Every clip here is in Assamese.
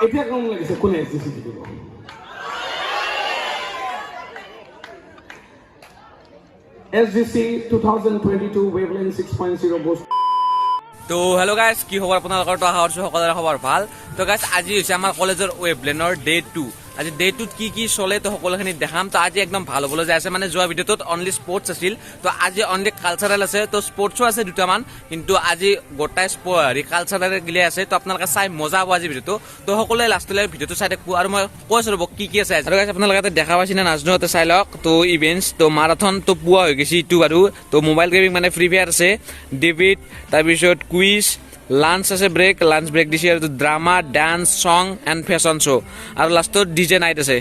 এতিয়া কম লাগিছে কোনে এসজিসি দিব এসজিসি 2022 Wavelenghts 6.0 boost তো হেল্ল' গাইজ কি খবৰ আপোনালোকৰ তো আশা কৰিছোঁ সকলোৰে খবৰ ভাল তো গাইজ আজি হৈছে আমাৰ কলেজৰ ৱেভলেনৰ ডে 2 আজি ডে 2ত কি চলে তো সকলোখিনি দেখাম তো আজি একদম ভাল হ'বলৈ যাই আছে মানে যোৱা ভিডিঅ'টোত অনলি স্পৰ্টছ আছিল তো আজি অনলি কালচাৰেল আছে তো স্পৰ্টছো আছে দুটামান কিন্তু আজি গোটাই কালচাৰেল গিলে আছে তো আপোনালোকে চাই মজা হ'ব আজি ভিডিঅ'টো তো সকলোৱে লাষ্টলৈ ভিডিঅ'টো চাই থাকোঁ আৰু মই কৈছোঁ ৰ'ব কি আছে আৰু গাইজ আপোনালোকে দেখা পাইছে নে নাজানো চাই লওক তো ইভেণ্টছ তো মাৰাথন তো পোৱা হৈ গৈছে ইটো বাৰু তো মোবাইল গেমিং মানে ফ্ৰী ফায়াৰ আছে ডেভিড তাৰপিছত কুইজ লাঞ্চ আছে লাঞ্চ ব্ৰেক দিছে আৰু ড্ৰামা ডান্স সং এণ্ড ফেশ্বন শ্ব' আৰু লাষ্টত ডিজে নাইট আছে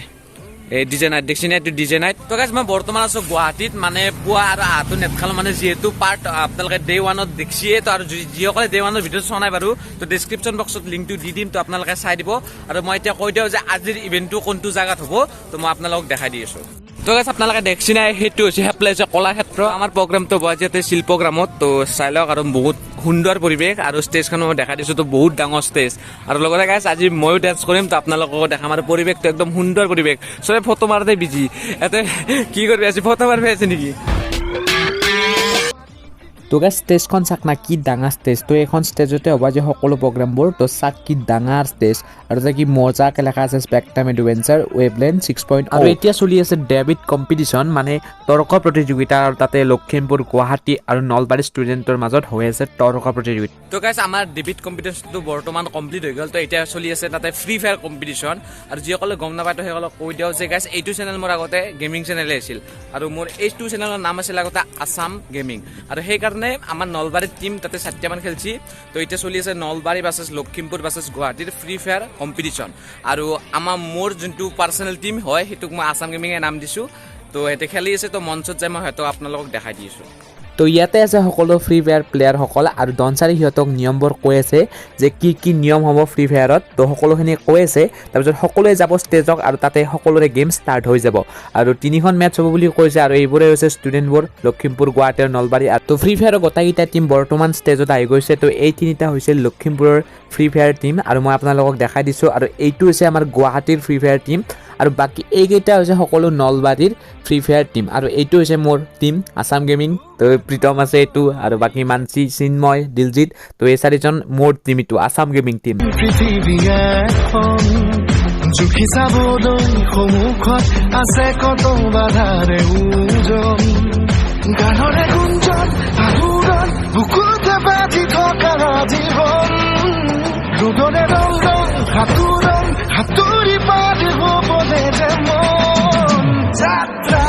এই ডিজে নাইট দেখছি নাই এইটো ডিজে নাইট তো গাইজ মই বৰ্তমান আছোঁ গুৱাহাটীত মানে পুৱা আৰু আহাটো নেটখালো মানে যিহেতু পাৰ্ট আপোনালোকে ডে 1ত দেখিছিয়ে তো আৰু যিসকলে ডে 1ৰ ভিডিঅ'টো চোৱা নাই বাৰু তো ডেছক্ৰিপশ্যন বক্সত লিংকটো দি দিম তো আপোনালোকে চাই দিব আৰু মই এতিয়া কৈ দিওঁ যে আজিৰ ইভেণ্টটো কোনটো জেগাত হ'ব তো মই আপোনালোকক দেখাই দি আছোঁ তো গাইজ আপোনালোকে দেখছি নাই সেইটো হৈছে হেপ্লাই হৈছে কলাক্ষেত্ৰ আমাৰ প্ৰগ্ৰামটো গুৱাহাটীতে শিল্পগ্ৰামত তো চাই লওক আৰু বহুত সুন্দৰ পৰিৱেশ আৰু ষ্টেজখনো মই দেখাই দিছোঁ তো বহুত ডাঙৰ ষ্টেজ আৰু লগতে গাইজ আজি ময়ো ডান্স কৰিম তো আপোনালোককো দেখাম আৰু পৰিৱেশটো একদম সুন্দৰ পৰিৱেশ চবে ফটো মাৰোঁতে বিজি ইয়াতে কি কৰিবি আছে ফটো মাৰিব আছে নেকি তো গাইজ ষ্টেজখন চাক না কি ডাঙৰ ষ্টেজ তো এইখন ষ্টেজতে হ'ব যে সকলো প্ৰগ্ৰামবোৰ তো চাক কি ডাঙৰ ষ্টেজ আৰু যে কি মজাকৈ লেখা আছে স্পেক্ট্ৰাম এডভেঞ্চাৰ ৱেভলেণ্ড 6.0 আৰু এতিয়া চলি আছে ডেভিড কম্পিটিশ্যন মানে তৰ্ক প্ৰতিযোগিতা আৰু তাতে লখিমপুৰ গুৱাহাটী আৰু নলবাৰী ষ্টুডেণ্টৰ মাজত হৈ আছে তৰ্ক প্ৰতিযোগিতা তো গাইজ আমাৰ ডেভিড কম্পিটিশ্যনটো বৰ্তমান কমপ্লিট হৈ গ'ল তো এতিয়া চলি আছে তাতে ফ্ৰী ফায়াৰ কম্পিটিশ্যন আৰু যিসকলে গম নাপায় তো সেইসকলক কৈ দিওঁ যে গাইজ এইটো চেনেল মোৰ আগতে গেমিং চেনেলে আছিল আৰু মোৰ এইটো চেনেলৰ নাম আছিল আগতে আছাম গেমিং আৰু সেইকাৰণে আমাৰ নলবাৰীৰ টিম তাতে 7টামান খেলছি তো এতিয়া চলি আছে নলবাৰী ভাৰ্চেছ লখিমপুৰ ভাৰ্চেছ গুৱাহাটীৰ ফ্ৰী ফায়াৰ কম্পিটিশ্যন আৰু মোৰ যোনটো পাৰ্চনেল টিম হয় সেইটোক মই আছাম গেমিঙে নাম দিছোঁ তো সিহঁতে খেলি আছে তো মঞ্চত যাই মই সিহঁতক আপোনালোকক দেখাই দিছোঁ তো ইয়াতে আছে সকলো ফ্ৰী ফায়াৰ প্লেয়াৰসকল আৰু ডনচাৰী সিহঁতক নিয়মবোৰ কৈ আছে যে কি নিয়ম হ'ব ফ্ৰী ফায়াৰত তো সকলোখিনি কৈ আছে তাৰপিছত সকলোৱে যাব ষ্টেজক আৰু তাতে সকলোৰে গেম ষ্টাৰ্ট হৈ যাব আৰু 3খন মেটচ হ'ব বুলি কৈছে আৰু এইবোৰে হৈছে ষ্টুডেণ্টবোৰ লখিমপুৰ গুৱাহাটী আৰু নলবাৰী আৰু তো ফ্ৰী ফায়াৰৰ গোটেইকেইটা টিম বৰ্তমান ষ্টেজত আহি গৈছে তো এই তিনিটা হৈছে লখিমপুৰৰ ফ্ৰী ফায়াৰ টিম আৰু মই আপোনালোকক দেখাই দিছোঁ আৰু এইটো হৈছে আমাৰ গুৱাহাটীৰ ফ্ৰী ফায়াৰ টিম আৰু বাকী এইকেইটা হৈছে সকলো নলবাৰীৰ ফ্ৰী ফায়াৰ টিম আৰু এইটো হৈছে মোৰ টিম আছাম গেমিং তো প্ৰীতম আছে এইটো আৰু বাকী মানসী চিন্ময় দিলজিত তো এই চাৰিজন মোৰ টিম এইটো আছাম গেমিং টিম জুখি চাবলৈ সন্মুখত আছে কত বাধাৰে উজন গানৰে গুঞ্জন আহুৰণ বুকুতে বাজি থকা জীৱন ৰুদনে ৰং হাতুৰি পাতিব বলে যে মন যাত্ৰা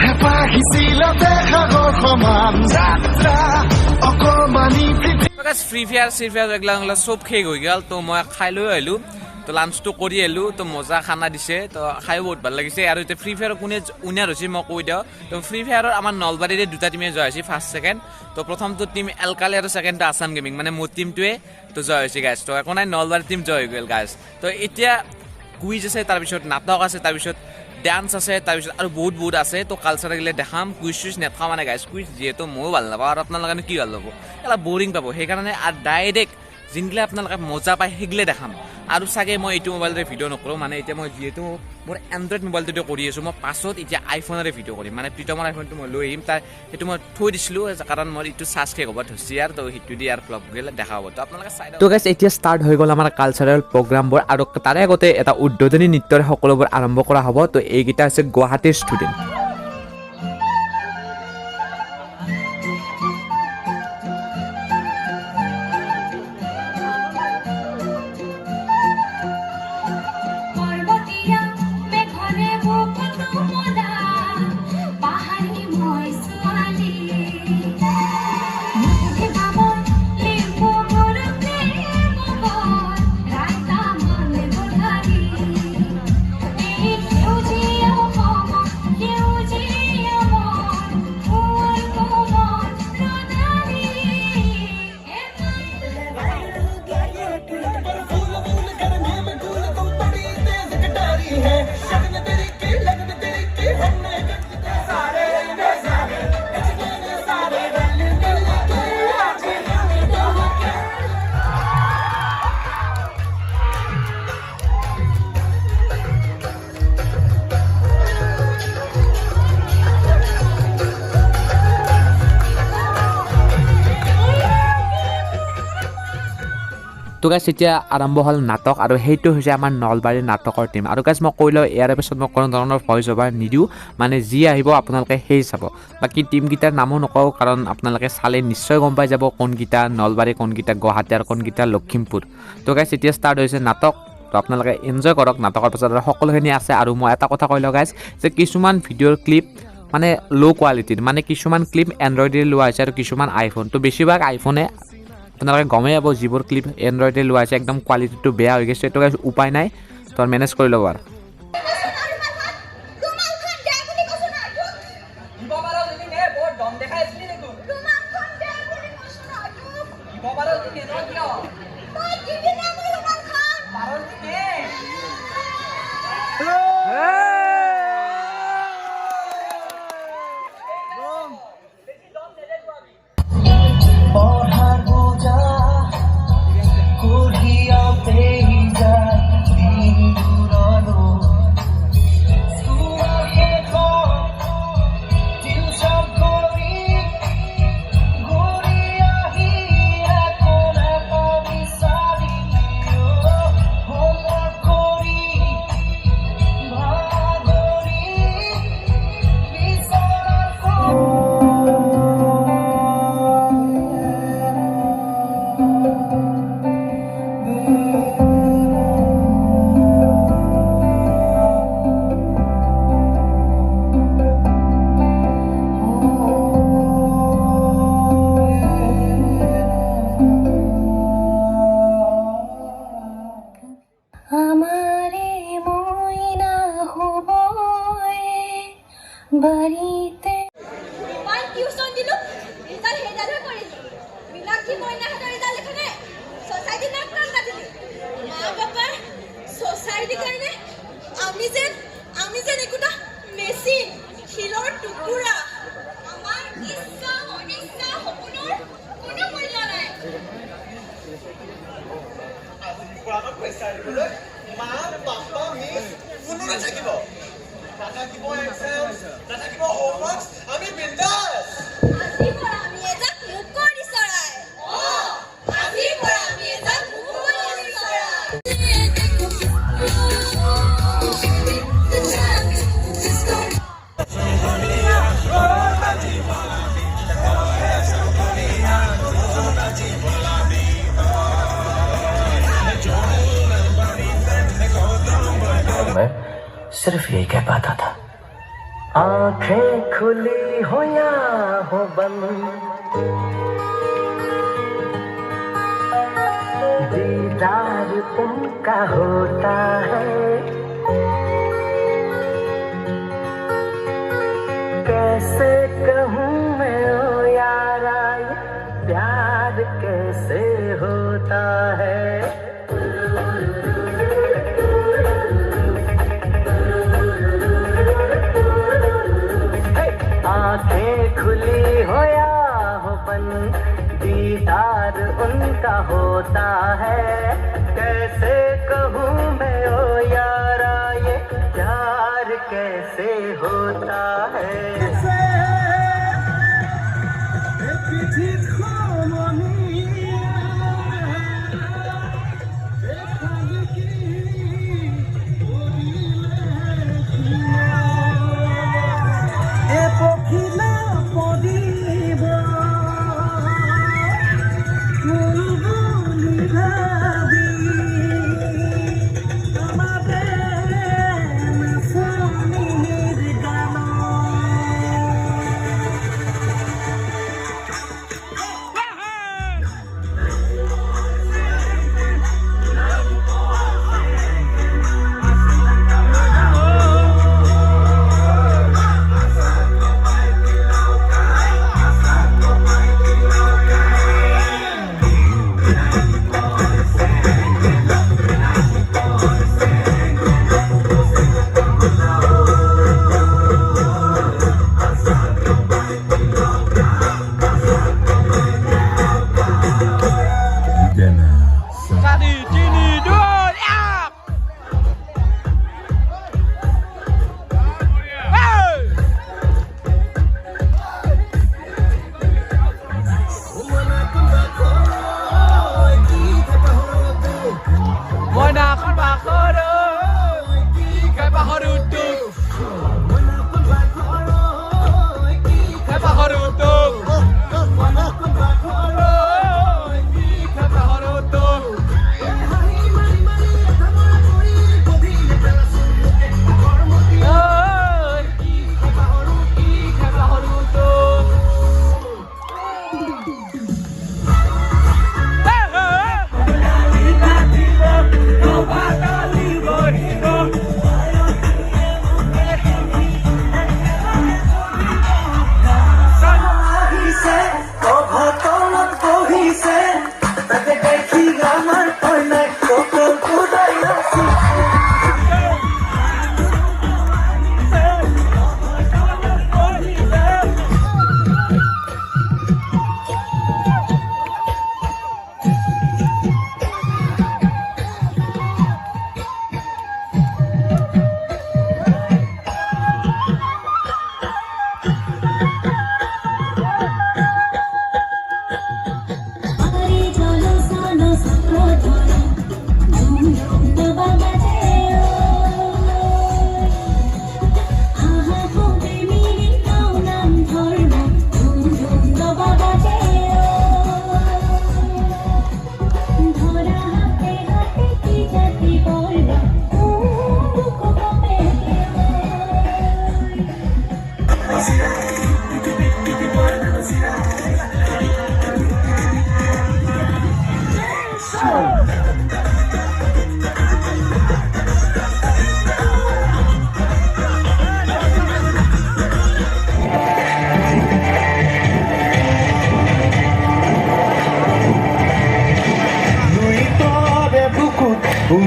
হেঁপাহিছিল দেখাগৰ সমান যাত্ৰা অকমানি ফ্ৰী ফায়াৰ এইগিলা চব শেষ হৈ গ'ল তো মই খাই লৈ আহিলোঁ তো লাঞ্চটো কৰি আহিলোঁ তো মজা খানা দিছে তো খায়ো বহুত ভাল লাগিছে আৰু এতিয়া ফ্ৰী ফায়াৰৰ কোনে উইনাৰ হৈছে মই কৈ দিওঁ তো ফ্ৰী ফায়াৰৰ আমাৰ নলবাৰীৰে দুটা টিমে জয় হৈছে ফাৰ্ষ্ট ছেকেণ্ড তো প্ৰথমটো টিম এলকালি আৰু ছেকেণ্ডটো আছাম গেমিং মানে মোৰ টিমটোৱে তো জয় হৈছে গাইজ তো একো নাই নলবাৰী টিম জয় হৈ গ'ল গাইজ তো এতিয়া কুইজ আছে তাৰপিছত নাটক আছে তাৰপিছত ডান্স আছে তাৰপিছত আৰু বহুত আছে তো কালচাৰেল দেখাম কুইজ নেথাওঁ মানে গাইজ কুইজ যিহেতু ময়ো ভাল নাপাওঁ আৰু আপোনালোকে কি ভাল পাব অলপ বৰিং পাব সেইকাৰণে আৰু ডাইৰেক্ট যোনগিলা আপোনালোকে মজা পায় সেইগিলে দেখাম আৰু চাগে মই এইটো মোবাইলতে ভিডিঅ' নকৰোঁ মানে এতিয়া মই যিহেতু মোৰ এণ্ড্ৰইড মোবাইলটোতে কৰি আছোঁ মই পাছত এতিয়া আইফোনেৰে ভিডিঅ' কৰিম মানে প্ৰীতমৰ আইফোনটো মই লৈ আহিম সেইটো মই থৈ দিছিলোঁ কাৰণ মই এইটো চাৰ্জ শেষ হ'ব ধৰিছে আৰু তো সেইটো দি আৰু ব্লগ গ'লে দেখা হ'ব তো আপোনালোকে চাই তো গাইজ এতিয়া ষ্টাৰ্ট হৈ গ'ল আমাৰ কালচাৰেল প্ৰগ্ৰামবোৰ আৰু তাৰে আগতে এটা উদ্বোধনী নৃত্যৰে সকলোবোৰ আৰম্ভ কৰা হ'ব তো এইকেইটা হৈছে গুৱাহাটীৰ ষ্টুডেণ্ট you গাইজ এতিয়া আৰম্ভ হ'ল নাটক আৰু সেইটো হৈছে আমাৰ নলবাৰীৰ নাটকৰ টিম আৰু গাইজ মই কৈ লওঁ ইয়াৰ পিছত মই কোনো ধৰণৰ ভইচ অভাৰ নিদিওঁ মানে যি আহিব আপোনালোকে সেই চাব বাকী টিমকেইটাৰ নামো নকওঁ কাৰণ আপোনালোকে চালে নিশ্চয় গম পাই যাব কোনকেইটা নলবাৰী কোনকেইটা গুৱাহাটী আৰু কোনকেইটা লখিমপুৰ তো গাইজ এতিয়া ষ্টাৰ্ট হৈছে নাটক তো আপোনালোকে এনজয় কৰক নাটকৰ পাছত আৰু সকলোখিনি আছে আৰু মই এটা কথা কৈ লওঁ গাইজ যে কিছুমান ভিডিঅ'ৰ ক্লিপ মানে ল' কোৱালিটিৰ মানে কিছুমান ক্লিপ এণ্ড্ৰইডেৰে লোৱা হৈছে আৰু কিছুমান আইফোন তো বেছিভাগ আইফোনে আপোনালোকে গমেই পাব যিবোৰ ক্লিপ এণ্ড্ৰইডে লোৱা হৈছে একদম কোৱালিটিটো বেয়া হৈ গৈছে এইটো উপায় নাই তো মেনেজ কৰি ল'ব আৰু বাড়িতে ইমান টিউশন দিলো ৰিজাল্ট হেডালে কৰিলো মিনাক্ষী মইনাহঁতৰ ৰিজাল্ট এখনে সোসাইটি না প্ৰাণ কাটিলি মা বাবা সোসাইটি কাৰণে আমি যে একোটা মেচিন শিলৰ টুকুৰা আমাৰ ইচ্ছা অনিচ্ছা সপোনৰ কোনো মূল্য নাই পুরানো প্রেসার গুলো মা বাবা মিস কোনো নাথাকিব নাথাকিব এক্সাম নাথাকিব হোমওয়ার্ক আমি বিন্দাস আজিৰ পৰা আমি এটা মুকলি চৰাই আজিৰ পৰা আমি এটা মুকলি চৰাই मैं सिर्फ यही कह पाता था आंखें खुली हो या हो बंद दीदार उनका होता है कैसे कहूँ मैं ओ यारा ये प्यार कैसे होता है आंखें खुली हो या हो बंद दीदार उनका होता है कैसे कहूँ मैं ओ यारा ये प्यार कैसे होता है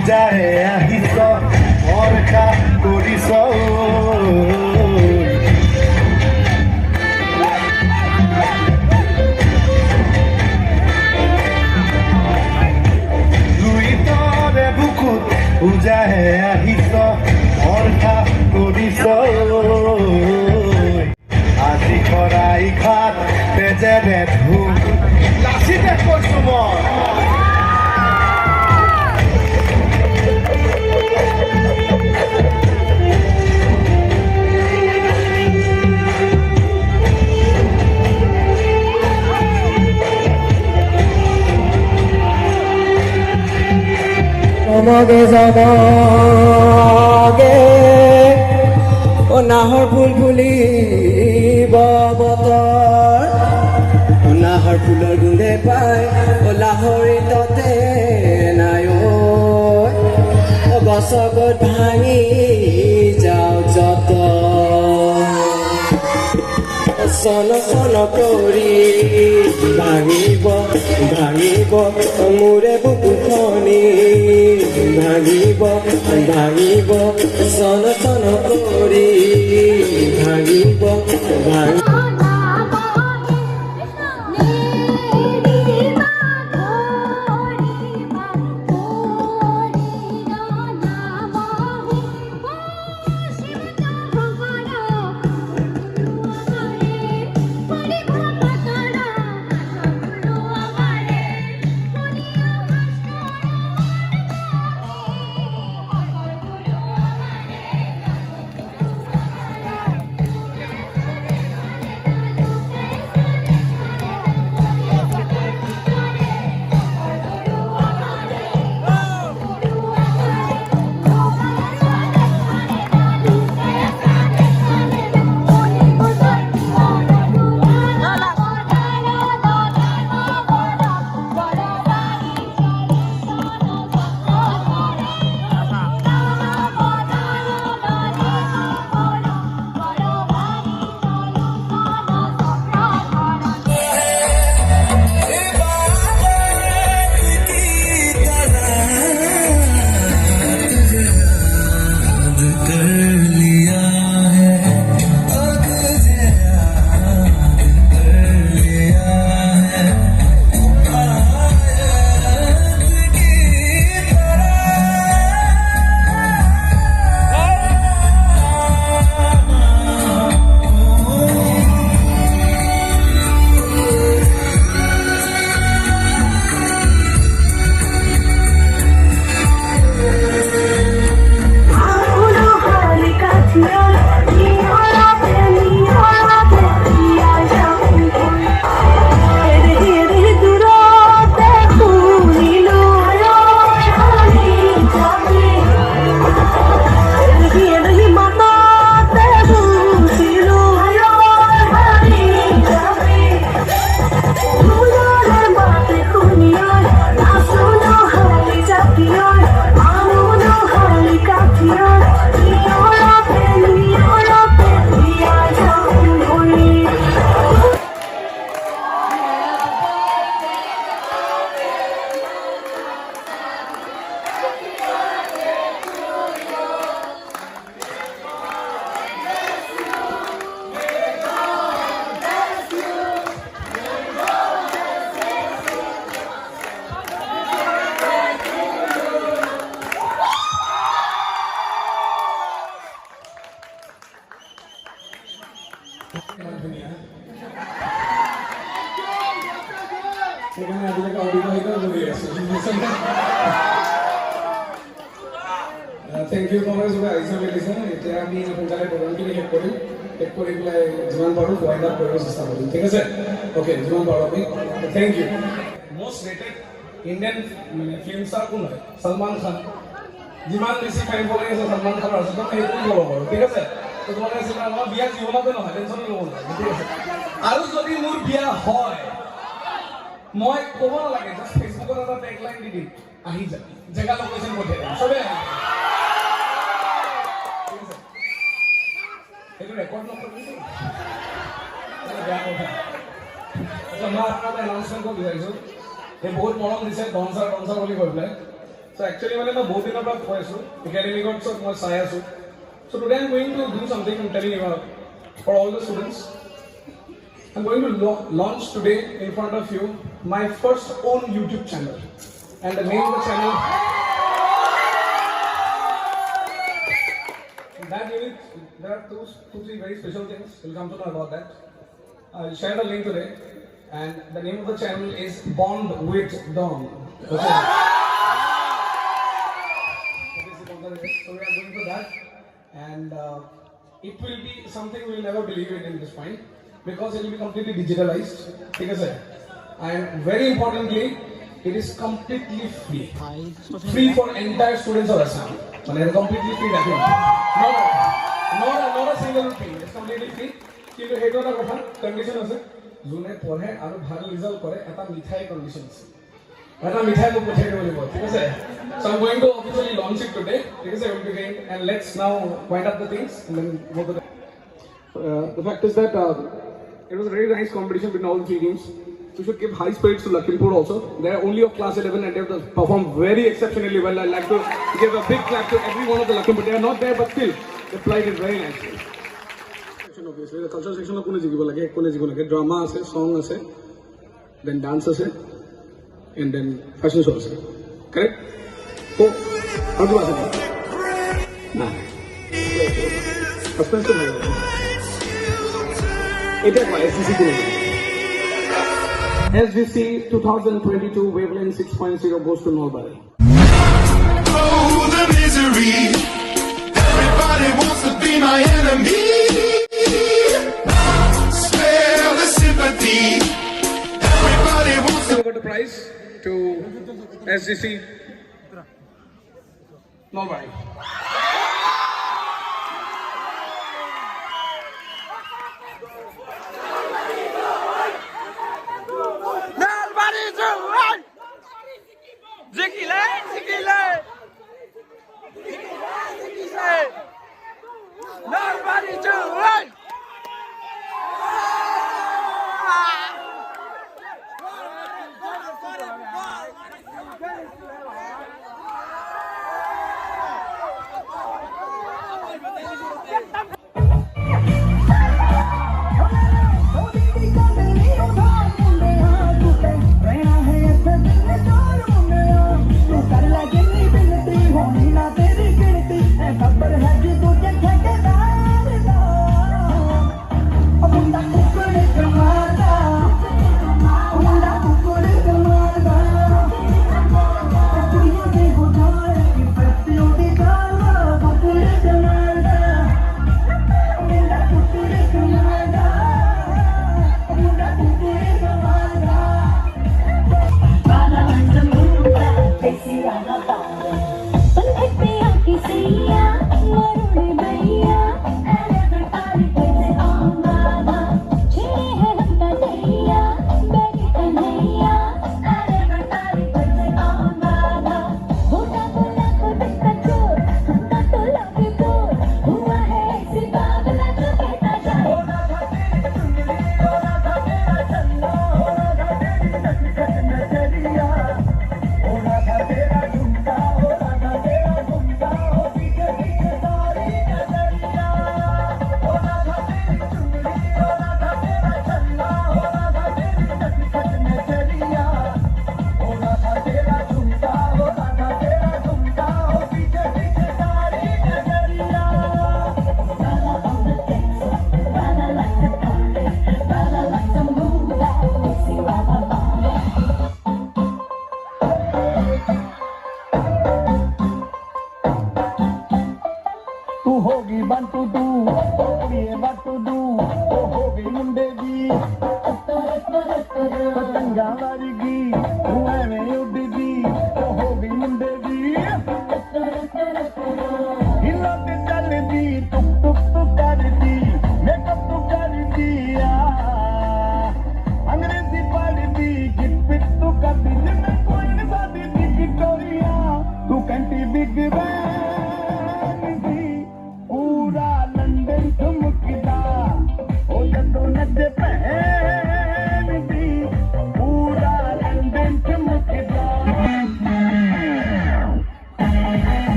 পূজাৰে আহিছ বৰষা কৰিছ লুইতৰে বুকুত পূজাহে আহিছ বৰষা কৰিছ আজি কৰাই ঘাট তেজেৰে ধুম লাচিতে কৈছো মই জমগে জমগে ও নাহৰ ফুল ফুলিব বতৰ ও নাহৰ ফুলৰ গোন্ধে পাই ও লাহৰি ততে নাই ও গছগত ভাঙি যাওঁ যত চন চন কৰি ভাঙিব ভাঙিব মোৰে বুকুখনি ভাঙিব ভাঙিব চন চন কৰি ভাঙিব ভাঙিব সেখানে আজিলৈকে অবিবাহিত বহি আছো থেংক ইউ কংগ্ৰেছ আহিছা মেলিছা এতিয়া আমি সোনকালে প্ৰগ্ৰামখিনি শেষ কৰি পেলাই যিমান পাৰোঁ ৱাইণ্ড আপ কৰিব চেষ্টা কৰিম ঠিক আছে অ'কে যিমান পাৰোঁ আমি thank you most rated Indian মানে ফিল্ম ষ্টাৰ কোন হয় সলমান খান যিমান বেছি ফেন ফলোৱিং আছে সলমান খানৰ আছে তো সেইটো ক'ব পাৰোঁ ঠিক আছে তো তোমালোকে চিন্তা আমাৰ বিয়া জীৱনতে নহয় টেনশ্যন ল'ব নালাগে ঠিক আছে আৰু যদি মোৰ বিয়া হয় মই ক'ব নালাগে জাষ্ট ফেচবুকত এটা টেগলাইন দি দিম আহি যা জেগা লোকেশ্যন পঠিয়াই দিম চবেই আহি এইটো ৰেকৰ্ড নকৰিবি বেয়া কথা মই আপোনাক এনাউন্সমেণ্ট কৰিব বিচাৰিছোঁ এই বহুত মৰম দিছে ডনচাৰ বুলি কৈ পেলাই So actually মানে মই বহুত দিনৰ পৰা কৈ আছো একাডেমিকত চব মই চাই আছো. So today I'm going to do something. I'm telling you for all the students. I'm going to launch today in front of you my first own YouTube channel, and the name of the channel. That unit, there are three very special things. You'll come to know about that. I'll share the link today, and the name of the channel is Bond with Dom. Okay. So we are going for that, and it will be something we will never believe in this point, because it will be completely digitalized. Okay, sir? And very importantly, it is completely free. Free for entire students of Assam. So it is completely free. Not a single rupee. It's completely free. কিন্তু সেইটো এটা কথা কন্ডিশন আছে যোনে পঢ়ে আৰু ভাল ৰিজাল্ট কৰে এটা মিঠাই কন্ডিশন আছে এটা মিঠাই মোক পঠাই দিব লাগিব ঠিক আছে so I'm going to officially launch it today ঠিক আছে and let's now wind up the things and then go to the fact is that it was a very nice competition between all the three teams. We should give high spirits to Lakhimpur also. They are only of class 11 and they have performed very exceptionally well. I'd like to give a big clap to every one of the Lakhimpur. They are not there, but still they played it very nicely. Obviously, the cultural section of drama, song, then dance, and then fashion show. Correct? So, how do I say that? Nah. Suspense to my SGC 2022 Wavelenghts 6.0 goes to Nolbari. Oh, the misery. Everybody wants to be my enemy. Spare the sympathy. Everybody wants to. Got the prize to SGC Nolbari.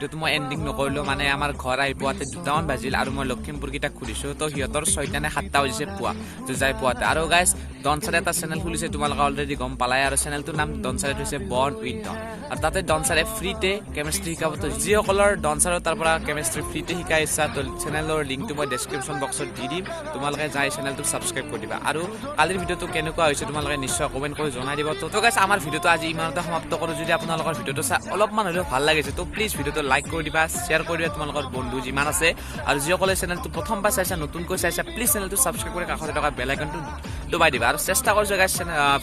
ভিডিঅ'টো মই এণ্ডিং নকৰিলোঁ মানে আমাৰ ঘৰ আহি পোৱাতে 2টামান বাজিল আৰু মই লখিমপুৰকেইটাক ঘূৰিছোঁ তো সিহঁতৰ 6টা নে 7টা বাজিছে পুৱা তো যাই পোৱাতে আৰু গাইজ ডনচাৰে এটা চেনেল খুলিছে তোমালোকে অলৰেডি গম পালাই আৰু চেনেলটোৰ নাম ডনচাৰে হৈছে বৰ্ন উইথ ডন আৰু তাতে ডনচাৰে ফ্ৰীতে কেমেষ্ট্ৰি শিকাব তো যিসকলৰ ডনচাৰৰ তাৰ পৰা কেমেষ্ট্ৰি ফ্ৰীতে শিকাই ইচ্ছা তো চেনেলৰ লিংকটো মই ডেছক্ৰিপশ্যন বক্সত দি দিম তোমালোকে যাই চেনেলটো ছাবস্ক্ৰাইব কৰি দিবা আৰু কালিৰ ভিডিঅ'টো কেনেকুৱা হৈছে তোমালোকে নিশ্চয় কমেণ্ট কৰি জনাই দিব তো গাইজ আমাৰ ভিডিঅ'টো আজি ইমানতে সমাপ্ত কৰোঁ যদি আপোনালোকৰ ভিডিঅ'টো চাই অলপমান হ'লেও ভাল লাগিছে তো প্লিজ ভিডিঅ'টো লাইক কৰি দিবা শ্বেয়াৰ কৰি দিবা তোমালোকৰ বন্ধু যিমান আছে আৰু যিসকলে চেনেলটো প্ৰথমবাৰ চাইছা নতুনকৈ চাইছা প্লিজ চেনেলটো ছাবস্ক্ৰাইব কৰি কাষতে থকা বেল আইকনটো দবাই দিবা আৰু চেষ্টা কৰিছোঁ গাইজ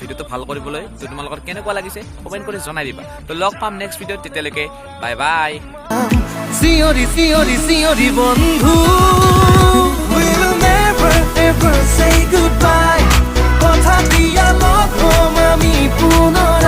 ভিডিঅ'টো ভাল কৰিবলৈ তো তোমালোকৰ কেনেকুৱা লাগিছে কমেণ্ট কৰি জনাই দিবা তো লগ পাম নেক্সট ভিডিঅ'ত তেতিয়ালৈকে বাই বাই চিঞৰি চিঞৰি চিঞৰি বন্ধু will never ever say goodbye কথা দিয়া লগ হ'ম আমি পুনৰ